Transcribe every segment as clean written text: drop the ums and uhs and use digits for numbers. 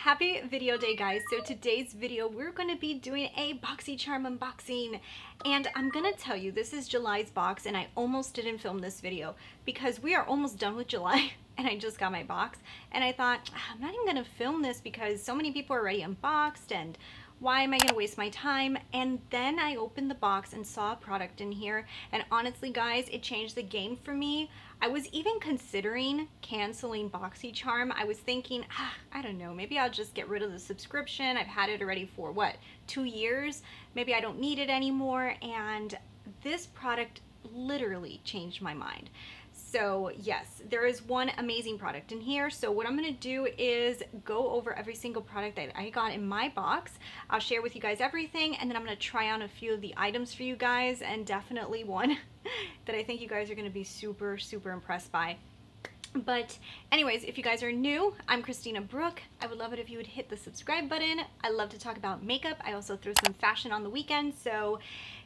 Happy video day, guys. So today's video we're going to be doing a Boxycharm unboxing, and I'm gonna tell you this is July's box, and I almost didn't film this video because we are almost done with July and I just got my box and I thought I'm not even gonna film this because so many people are already unboxed and why am I gonna waste my time? And then I opened the box and saw a product in here, and honestly guys, it changed the game for me. I was even considering canceling Boxycharm. I was thinking, I don't know, maybe I'll just get rid of the subscription. I've had it already for what, 2 years? Maybe I don't need it anymore. And this product literally changed my mind. So yes, there is one amazing product in here. So what I'm gonna do is go over every single product that I got in my box. I'll share with you guys everything, and then I'm gonna try on a few of the items for you guys, and definitely one that I think you guys are gonna be super impressed by. But anyways, if you guys are new, I'm Christina Brooke. I would love it if you would hit the subscribe button. I love to talk about makeup. I also throw some fashion on the weekend. So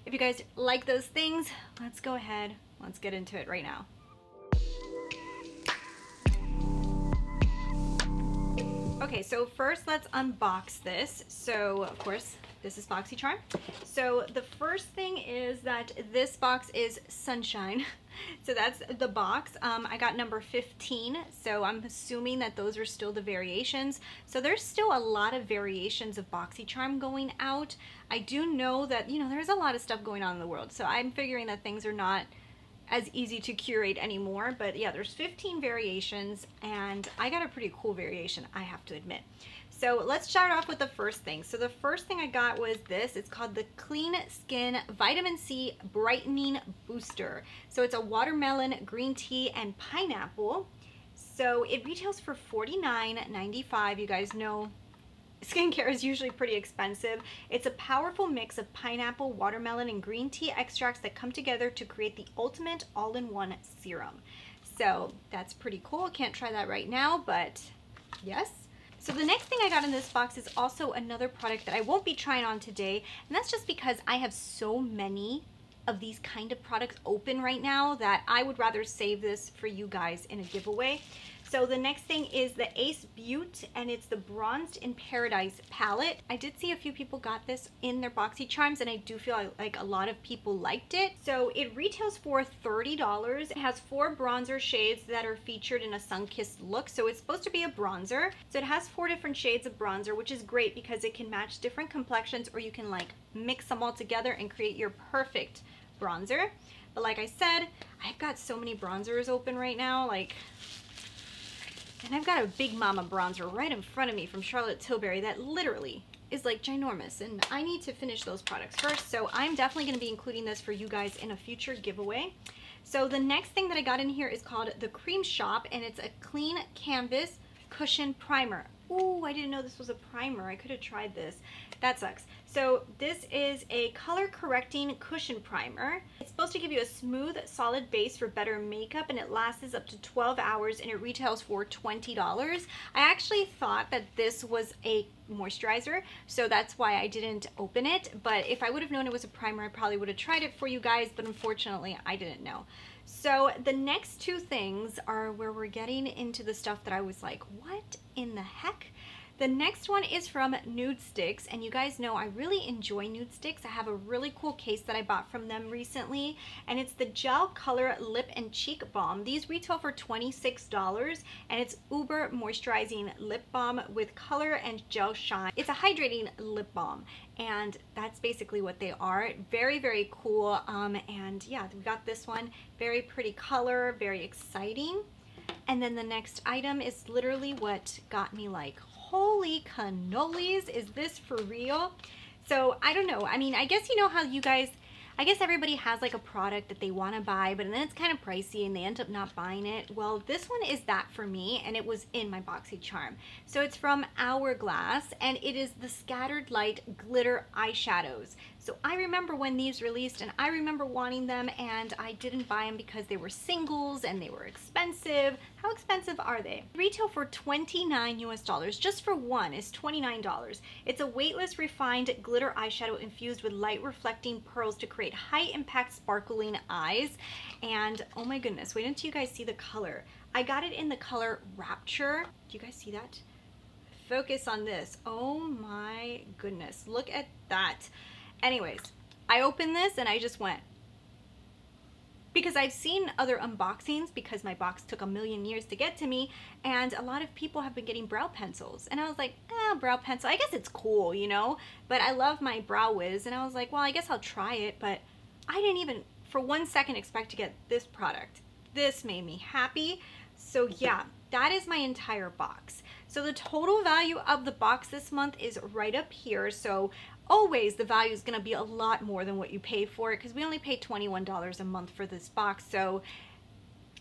if you guys like those things, let's go ahead. Let's get into it right now. Okay, so first let's unbox this. So of course, this is Boxycharm. So the first thing is that this box is Sunshine. So that's the box. I got number 15, so I'm assuming that those are still the variations. So there's still a lot of variations of Boxycharm going out. I do know that, you know, there's a lot of stuff going on in the world, so I'm figuring that things are not as easy to curate anymore. But yeah, there's 15 variations, and I got a pretty cool variation, I have to admit. So let's start off with the first thing. So the first thing I got was this. It's called the Clean Skin Vitamin C Brightening Booster. So it's a watermelon, green tea, and pineapple. So it retails for $49.95. You guys know skincare is usually pretty expensive. It's a powerful mix of pineapple, watermelon, and green tea extracts that come together to create the ultimate all-in-one serum. So that's pretty cool. Can't try that right now, but yes. So the next thing I got in this box is also another product that I won't be trying on today, and that's just because I have so many of these kind of products open right now that I would rather save this for you guys in a giveaway. So the next thing is the Ace Beaute, and it's the Bronzed in Paradise palette. I did see a few people got this in their Boxycharms, and I do feel like a lot of people liked it. So it retails for $30. It has 4 bronzer shades that are featured in a sun-kissed look. So it's supposed to be a bronzer. So it has 4 different shades of bronzer, which is great because it can match different complexions, or you can like mix them all together and create your perfect bronzer. But like I said, I've got so many bronzers open right now, and I've got a Big Mama bronzer right in front of me from Charlotte Tilbury that literally is like ginormous, and I need to finish those products first. So I'm definitely going to be including this for you guys in a future giveaway. So the next thing that I got in here is called the Creme Shop, and it's a clean canvas cushion primer. Ooh, I didn't know this was a primer. I could have tried this. That sucks. So this is a color correcting cushion primer. It's supposed to give you a smooth, solid base for better makeup, and it lasts up to 12 hours, and it retails for $20. I actually thought that this was a moisturizer, so that's why I didn't open it. But if I would have known it was a primer, I probably would have tried it for you guys, but unfortunately I didn't know. So the next 2 things are where we're getting into the stuff that I was like, what in the heck? The next one is from Nudestix, and you guys know I really enjoy Nudestix. I have a really cool case that I bought from them recently, and it's the Gel Color Lip and Cheek Balm. These retail for $26, and it's uber moisturizing lip balm with color and gel shine. It's a hydrating lip balm, and that's basically what they are. Very cool. And yeah, we got this one. Very pretty color, very exciting. And then the next item is literally what got me like, holy cannolis, is this for real? So I don't know. I mean, I guess you know how you guys, I guess everybody has like a product that they want to buy, but then it's kind of pricey and they end up not buying it. Well, this one is that for me, and it was in my Boxycharm. So it's from Hourglass, and it is the Scattered Light Glitter Eyeshadows. So I remember when these released, and I remember wanting them, and I didn't buy them because they were singles and they were expensive. How expensive are they? Retail for $29 US. Just for one is $29. It's a weightless, refined glitter eyeshadow infused with light reflecting pearls to create high impact sparkling eyes. And oh my goodness, wait until you guys see the color. I got it in the color Rapture. Do you guys see that? focus on this. Oh my goodness, look at that. Anyways, I opened this and I just went, because I've seen other unboxings, because my box took a million years to get to me, and a lot of people have been getting brow pencils. And I was like, brow pencil, I guess it's cool, you know? But I love my Brow Wiz, and I was like, well, I guess I'll try it, but I didn't even for 1 second expect to get this product. This made me happy. So yeah, that is my entire box. So the total value of the box this month is right up here. So always the value is going to be a lot more than what you pay for it, because we only pay $21 a month for this box. So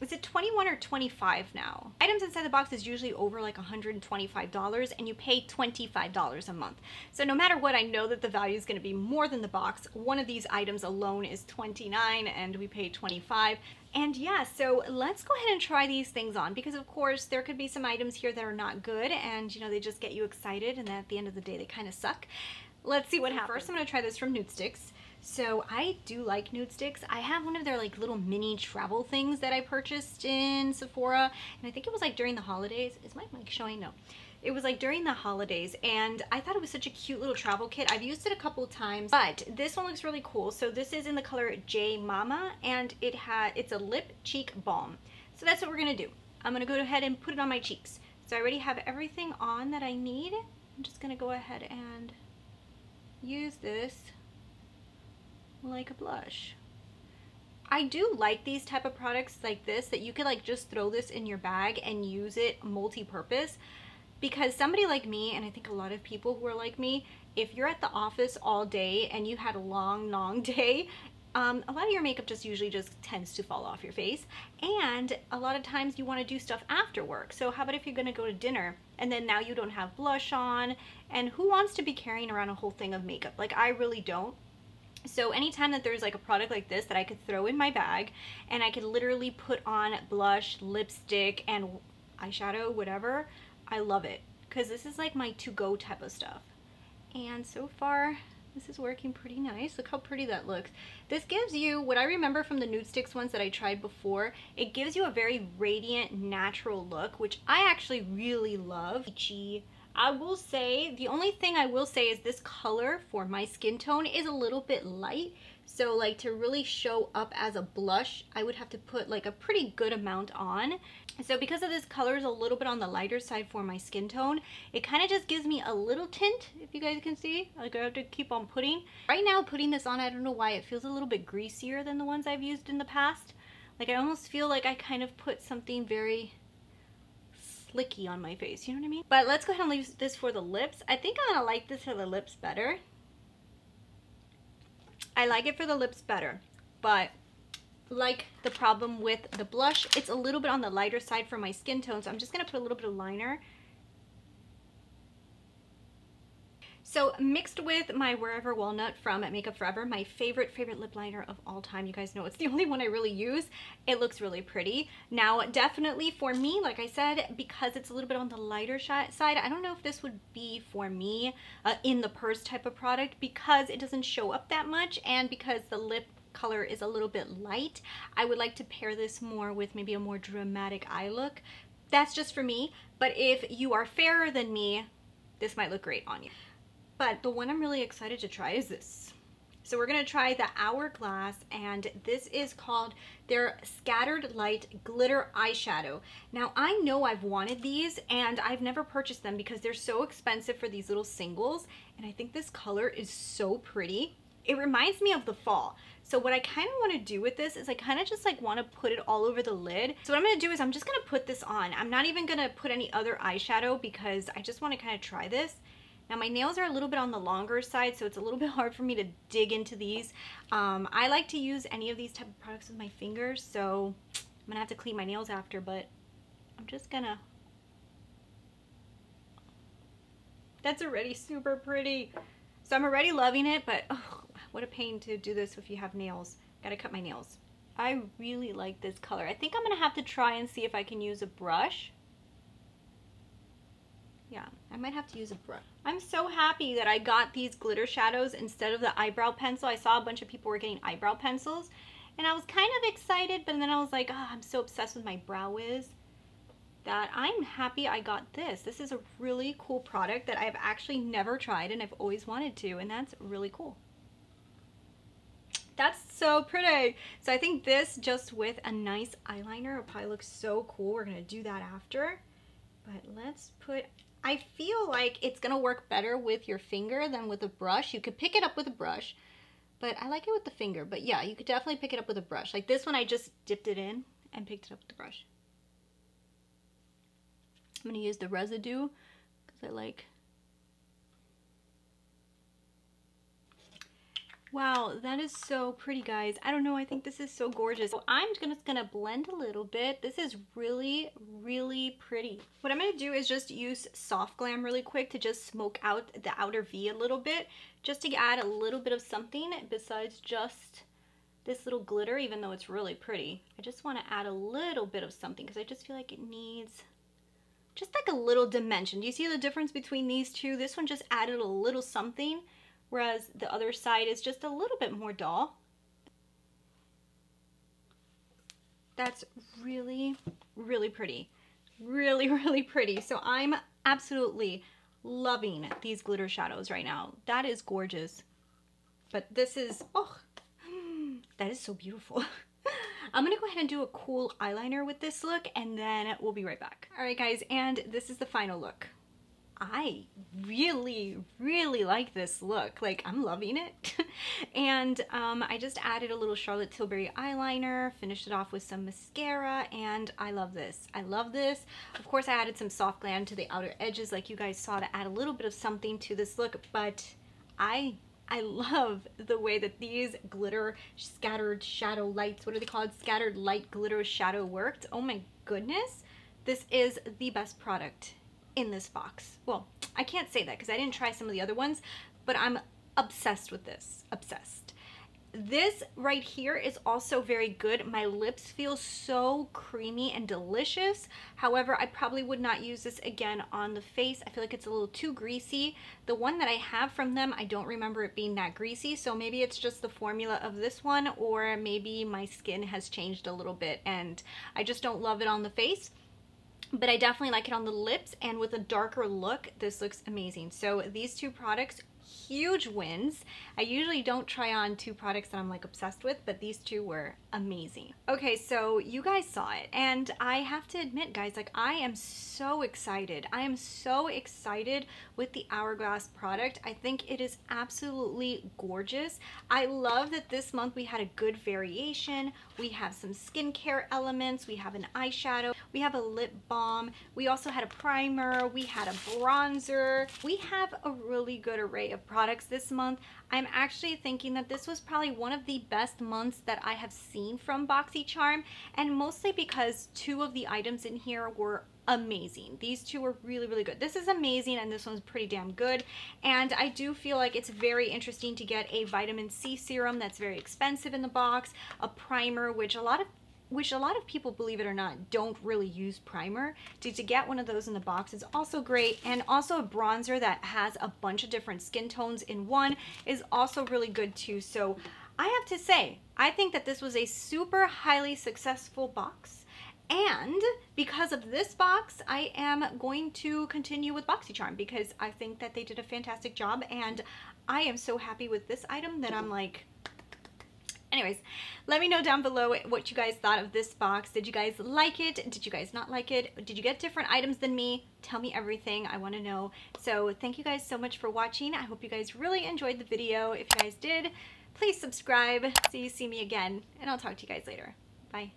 is it 21 or 25 now? Items inside the box is usually over like $125, and you pay $25 a month. So no matter what, I know that the value is going to be more than the box. One of these items alone is $29 and we pay $25. And yeah, so let's go ahead and try these things on, because of course there could be some items here that are not good, and you know, they just get you excited, and then at the end of the day they kind of suck. Let's see what happens. First, I'm going to try this from Nudestix. So I do like Nudestix. I have one of their like little mini travel things that I purchased in Sephora, and I think it was like during the holidays. Is my mic showing? No. It was like during the holidays, and I thought it was such a cute little travel kit. I've used it a couple of times, but this one looks really cool. So this is in the color J Mama, and it's a lip cheek balm. So that's what we're gonna do. I'm gonna go ahead and put it on my cheeks. So I already have everything on that I need. I'm just gonna go ahead and use this like a blush. I do like these type of products like this, that you could like just throw this in your bag and use it multi-purpose, because somebody like me, and I think a lot of people who are like me, if you're at the office all day and you had a long day, a lot of your makeup just usually just tends to fall off your face, and a lot of times you want to do stuff after work. So how about if you're going to go to dinner and then now you don't have blush on, and who wants to be carrying around a whole thing of makeup? Like, I really don't. So anytime that there's like a product like this that I could throw in my bag and I could literally put on blush, lipstick, and eyeshadow, whatever, I love it, because this is like my to-go type of stuff. And so far this is working pretty nice. Look how pretty that looks. This gives you what I remember from the Nudestix ones that I tried before. It gives you a very radiant, natural look, which I actually really love. I will say, the only thing I will say is this color for my skin tone is a little bit light. So like to really show up as a blush, I would have to put like a pretty good amount on. So because of this color is a little bit on the lighter side for my skin tone, it kind of just gives me a little tint, if you guys can see. Like I have to keep on putting. Right now putting this on, I don't know why, it feels a little bit greasier than the ones I've used in the past. Like I almost feel like I kind of put something very slicky on my face, you know what I mean? But let's go ahead and leave this for the lips. I think I'm gonna like this for the lips better. I like it for the lips better, but like the problem with the blush, it's a little bit on the lighter side for my skin tone, so I'm just gonna put a little bit of liner. So mixed with my Wherever Walnut from Makeup Forever, my favorite lip liner of all time. You guys know it's the only one I really use. It looks really pretty. Now definitely for me, like I said, because it's a little bit on the lighter side, I don't know if this would be for me in the purse type of product, because it doesn't show up that much, and because the lip color is a little bit light. I would like to pair this more with maybe a more dramatic eye look. That's just for me, but if you are fairer than me, this might look great on you. But the one I'm really excited to try is this. So we're going to try the Hourglass, and this is called their Scattered Light Glitter Eyeshadow. Now I know I've wanted these, and I've never purchased them because they're so expensive for these little singles, and I think this color is so pretty. It reminds me of the fall. So what I kind of want to do with this is I kind of just like want to put it all over the lid. So what I'm going to do is I'm just going to put this on. I'm not even going to put any other eyeshadow because I just want to kind of try this. Now my nails are a little bit on the longer side, so it's a little bit hard for me to dig into these. I like to use any of these type of products with my fingers, so I'm gonna have to clean my nails after, but I'm just gonna... That's already super pretty. So I'm already loving it, but oh, what a pain to do this if you have nails. Gotta cut my nails. I really like this color. I think I'm gonna have to try and see if I can use a brush. Yeah, I might have to use a brush. I'm so happy that I got these glitter shadows instead of the eyebrow pencil. I saw a bunch of people were getting eyebrow pencils, and I was kind of excited, but then I was like, oh, I'm so obsessed with my Brow Wiz. that I'm happy I got this. This is a really cool product that I've actually never tried and I've always wanted to, and that's really cool. That's so pretty. So I think this just with a nice eyeliner will probably look so cool. We're gonna do that after. But let's put, I feel like it's gonna work better with your finger than with a brush. You could pick it up with a brush, but I like it with the finger. But yeah, you could definitely pick it up with a brush. Like this one, I just dipped it in and picked it up with the brush. I'm gonna use the residue because I like. Wow, that is so pretty, guys. I don't know, I think this is so gorgeous. So I'm just gonna blend a little bit. This is really, really pretty. What I'm gonna do is just use Soft Glam really quick to just smoke out the outer V a little bit, just to add a little bit of something besides just this little glitter, even though it's really pretty. I just wanna add a little bit of something because I just feel like it needs just like a little dimension. Do you see the difference between these two? This one just added a little something, whereas the other side is just a little bit more dull. That's really, really pretty. Really, really pretty. So I'm absolutely loving these glitter shadows right now. That is gorgeous. But this is, oh, that is so beautiful. I'm gonna go ahead and do a cool eyeliner with this look and then we'll be right back. All right, guys, and this is the final look. I really, really like this look. Like, I'm loving it. And I just added a little Charlotte Tilbury eyeliner, finished it off with some mascara, and I love this. I love this. Of course, I added some Soft Glam to the outer edges like you guys saw to add a little bit of something to this look, but I love the way that these glitter scattered shadow lights, what are they called? Scattered light glitter shadow worked. Oh my goodness. This is the best product in this box. Well, I can't say that because I didn't try some of the other ones, but I'm obsessed with this. Obsessed. This right here is also very good. My lips feel so creamy and delicious. However, I probably would not use this again on the face. I feel like it's a little too greasy. The one that I have from them, I don't remember it being that greasy. So maybe it's just the formula of this one, or maybe my skin has changed a little bit and I just don't love it on the face. But I definitely like it on the lips, and with a darker look, this looks amazing. So these two products, huge wins. I usually don't try on two products that I'm like obsessed with, but these two were amazing. Okay, so you guys saw it, and I have to admit, guys, like I am so excited. I am so excited with the Hourglass product. I think it is absolutely gorgeous. I love that this month we had a good variation. We have some skincare elements. We have an eyeshadow. We have a lip balm. We also had a primer. We had a bronzer. We have a really good array of products this month. I'm actually thinking that this was probably one of the best months that I have seen from Boxycharm, and mostly because two of the items in here were amazing. These two were really, really good. This is amazing, and this one's pretty damn good. And I do feel like it's very interesting to get a vitamin C serum that's very expensive in the box, a primer, which a lot of people, believe it or not, don't really use primer. To get one of those in the box is also great, and also a bronzer that has a bunch of different skin tones in one is also really good too. So I have to say, I think that this was a super highly successful box. And because of this box, I am going to continue with Boxycharm because I think that they did a fantastic job, and I am so happy with this item that I'm like, anyways, let me know down below what you guys thought of this box. Did you guys like it? Did you guys not like it? Did you get different items than me? Tell me everything. I want to know. So thank you guys so much for watching. I hope you guys really enjoyed the video. If you guys did, please subscribe so you see me again, and I'll talk to you guys later. Bye.